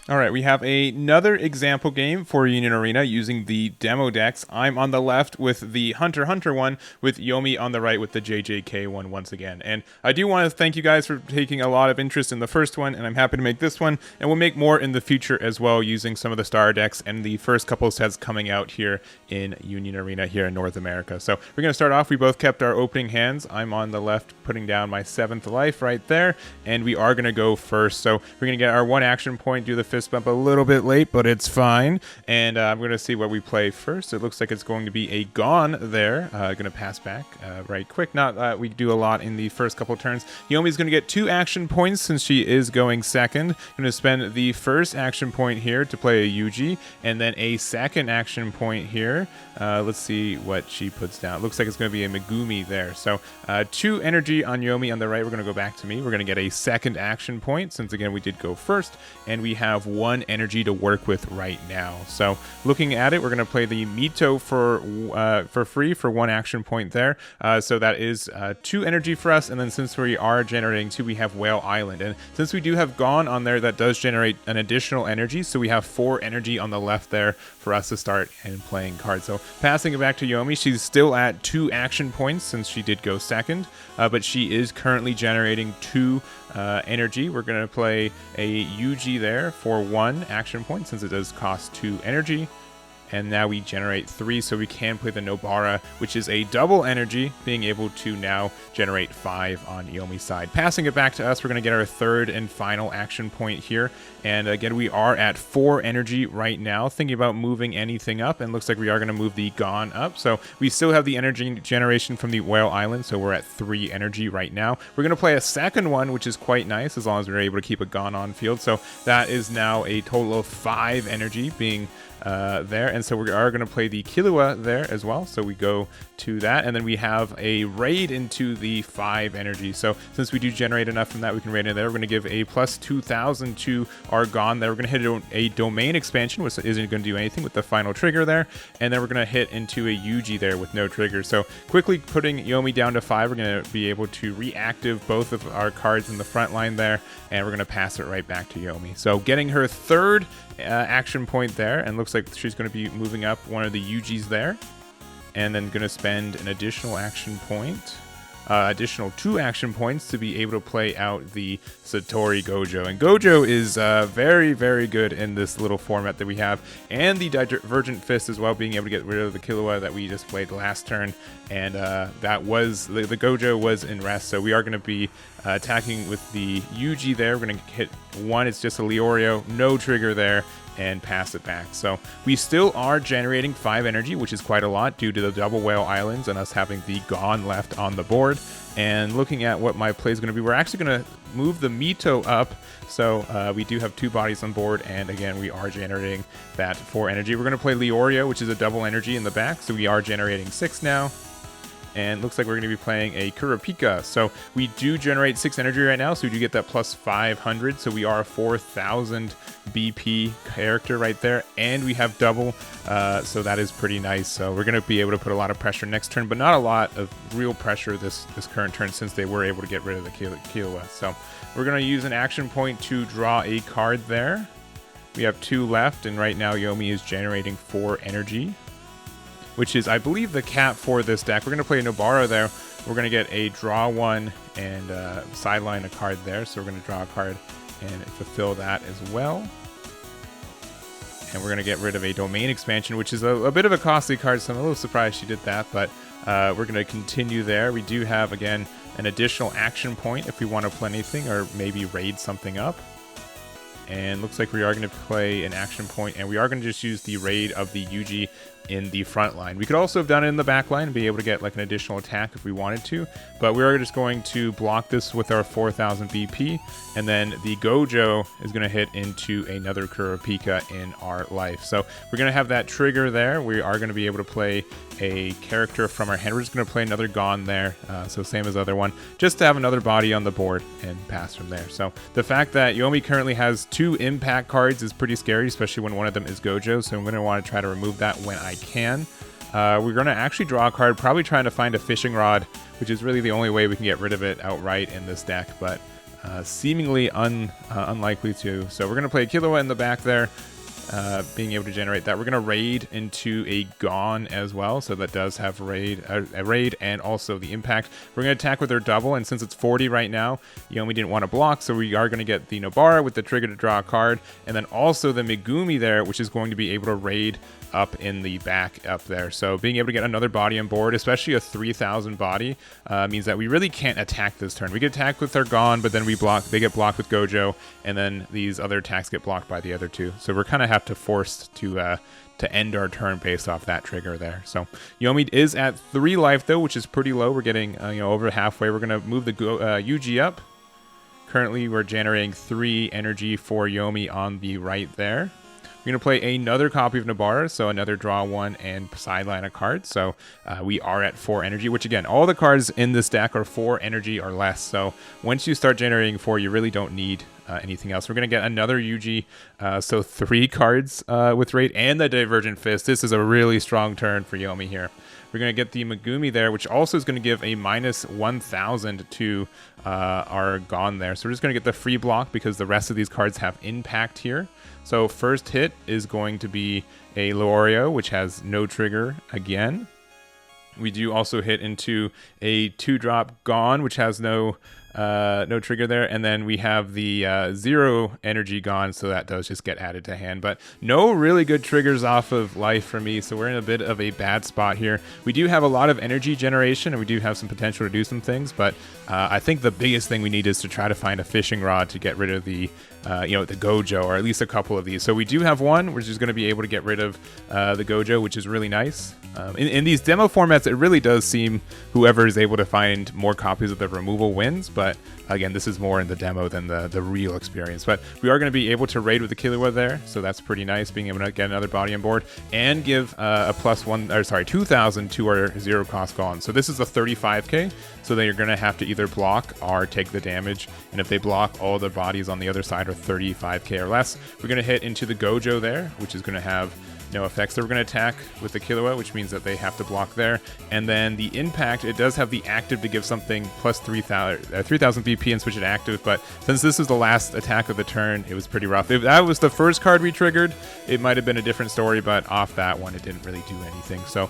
All right, we have another example game for Union Arena using the demo decks. I'm on the left with the HunterXHunter one, with Yomi on the right with the JJK one once again. And I do want to thank you guys for taking a lot of interest in the first one, and I'm happy to make this one, and we'll make more in the future as well using some of the star decks and the first couple of sets coming out here in Union Arena here in North America. So we're going to start off. We both kept our opening hands. I'm on the left putting down my 7th life right there, and we are going to go first. So we're going to get our 1 action point, do the fist bump a little bit late, but it's fine. And I'm going to see what we play first. It looks like it's going to be a Gone there. Going to pass back right quick. Not that we do a lot in the first couple turns. Yomi's going to get 2 action points since she is going second. Going to spend the first action point here to play a Yuji, and then a second action point here. Let's see what she puts down. It looks like it's going to be a Megumi there. So 2 energy on Yomi on the right. We're going to go back to me. We're going to get a second action point since, again, we did go first, and we have 1 energy to work with right now. So looking at it, we're going to play the Mito for free for 1 action point there. So that is 2 energy for us, and then since we are generating 2, we have Whale Island. And since we do have Gone on there, that does generate an additional energy, so we have 4 energy on the left there for us to start and playing cards. So passing it back to Yomi, she's still at 2 action points since she did go second, but she is currently generating 2 energy. We're going to play a Yuji there for 1 action point since it does cost 2 energy. And now we generate 3, so we can play the Nobara, which is a double energy, being able to now generate 5 on Yomi's side. Passing it back to us, we're going to get our 3rd and final action point here. And again, we are at 4 energy right now, thinking about moving anything up, and looks like we are going to move the Gone up. So we still have the energy generation from the Whale Island, so we're at 3 energy right now. We're going to play a second one, which is quite nice, as long as we're able to keep a Gone on field. So that is now a total of 5 energy being there, and so we are going to play the Killua there as well. So we go to that, and then we have a raid into the 5 energy. So since we do generate enough from that, we can raid in there. We're going to give a plus 2,000 to our Gone there. We're going to hit a domain expansion, which isn't going to do anything with the final trigger there, and then we're going to hit into a Yuji there with no trigger. So quickly putting Yomi down to 5, we're going to be able to reactive both of our cards in the front line there, and we're going to pass it right back to Yomi. So getting her 3rd action point there, and looks like she's going to be moving up one of the Yujis there, and then going to spend an additional action point, additional 2 action points to be able to play out the Satori Gojo. And Gojo is very, very good in this little format that we have, and the Divergent Fist as well, being able to get rid of the Killua that we just played last turn. And that was the Gojo was in rest, so we are going to be attacking with the Yuji there. We're going to hit 1. It's just a Leorio, no trigger there, and pass it back. So we still are generating 5 energy, which is quite a lot due to the double Whale Islands and us having the Gone left on the board. And looking at what my play is going to be, we're actually going to move the Mito up. So we do have 2 bodies on board, and again, we are generating that 4 energy. We're going to play Leorio, which is a double energy in the back, so we are generating 6 now. And looks like we're going to be playing a Kurapika. So we do generate 6 energy right now, so we do get that plus 500. So we are a 4,000 BP character right there, and we have double, so that is pretty nice. So we're going to be able to put a lot of pressure next turn, but not a lot of real pressure this current turn since they were able to get rid of the Killua. So we're going to use an action point to draw a card there. We have 2 left, and right now Yomi is generating 4 energy, which is, I believe, the cap for this deck. We're going to play a Nobara there. We're going to get a draw 1 and sideline a card there. So we're going to draw a card and fulfill that as well. And we're going to get rid of a domain expansion, which is a bit of a costly card, so I'm a little surprised she did that. But we're going to continue there. We do have, again, an additional action point if we want to play anything or maybe raid something up. And looks like we are going to play an action point, and we are going to just use the raid of the Yuji in the front line. We could also have done it in the back line and be able to get like an additional attack if we wanted to, but we are just going to block this with our 4,000 BP, and then the Gojo is going to hit into another Kurapika in our life. So we're going to have that trigger there. We are going to be able to play a character from our hand. We're just going to play another Gone there, so same as the other one, just to have another body on the board and pass from there. So the fact that Yomi currently has 2 impact cards is pretty scary, especially when one of them is Gojo, so I'm going to want to try to remove that when I can. We're going to actually draw a card, probably trying to find a fishing rod, which is really the only way we can get rid of it outright in this deck, but seemingly unlikely to. So we're going to play Killua in the back there, being able to generate that. We're going to raid into a Gon as well, so that does have a raid and also the impact. We're going to attack with our double, and since it's 40 right now, Yomi didn't want to block, so we are going to get the Nobara with the trigger to draw a card, and then also the Megumi there, which is going to be able to raid up in the back up there. So being able to get another body on board, especially a 3000 body, means that we really can't attack this turn. We get attacked with our Gon, but then they get blocked with Gojo, and then these other attacks get blocked by the other two. So we're kind of have to force to end our turn based off that trigger there. So Yomi is at 3 life though, which is pretty low. We're getting over halfway. We're gonna move the Yuji up. Currently we're generating 3 energy for Yomi on the right there. We're going to play another copy of Nobara, so another draw 1 and sideline a card. So we are at 4 energy, which again, all the cards in this deck are 4 energy or less. So once you start generating 4, you really don't need anything else. We're going to get another Yuji, so 3 cards with Raid and the Divergent Fist. This is a really strong turn for Yomi here. We're going to get the Megumi there, which also is going to give a minus 1000 to our Gon there. So we're just going to get the free block because the rest of these cards have impact here. So first hit is going to be a Leorio, which has no trigger again. We do also hit into a 2-drop Gon, which has no trigger there, and then we have the 0 energy Gon, so that does just get added to hand, but no really good triggers off of life for me, so we're in a bit of a bad spot here. We do have a lot of energy generation, and we do have some potential to do some things, but I think the biggest thing we need is to try to find a fishing rod to get rid of the the Gojo, or at least a couple of these. So we do have one, which is going to be able to get rid of the Gojo, which is really nice. In these demo formats, it really does seem whoever is able to find more copies of the removal wins, but again, this is more in the demo than the real experience. But we are going to be able to raid with the Killua there, so that's pretty nice, being able to get another body on board and give a +1, 2,000 to our 0 cost Gon. So this is a 35k, so they're going to have to either block or take the damage, and if they block, all the bodies on the other side are 35k or less. We're going to hit into the Gojo there, which is going to have no effects. So we're going to attack with the Killua, which means that they have to block there. And then the impact, it does have the active to give something plus 3,000 VP and switch it active. But since this is the last attack of the turn, it was pretty rough. If that was the first card we triggered, it might have been a different story, but off that one, it didn't really do anything. So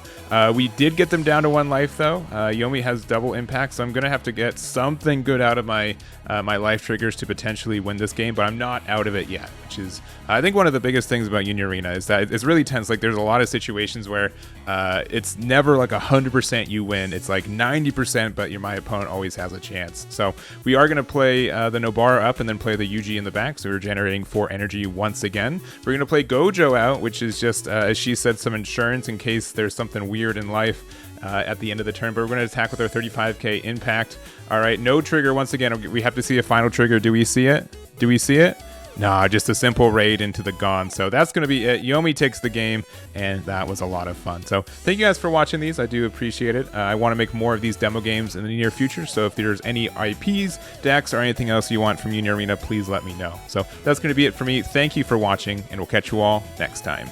we did get them down to 1 life though. Yomi has double impact, so I'm going to have to get something good out of my my life triggers to potentially win this game, but I'm not out of it yet, which is, I think, one of the biggest things about Union Arena is that it's really tense. Like, there's a lot of situations where it's never like 100% you win. It's like 90%, but my opponent always has a chance. So we are going to play the Nobara up and then play the Yuji in the back. So we're generating 4 energy once again. We're going to play Gojo out, which is just, as she said, some insurance in case there's something weird in life at the end of the turn. But we're going to attack with our 35k impact. All right, no trigger once again. We have to see a final trigger. Do we see it? Do we see it? Nah, just a simple raid into the Gon. So that's going to be it. Yomi takes the game, and that was a lot of fun. So thank you guys for watching these. I do appreciate it. I want to make more of these demo games in the near future. So if there's any IPs, decks, or anything else you want from Union Arena, please let me know. So that's going to be it for me. Thank you for watching, and we'll catch you all next time.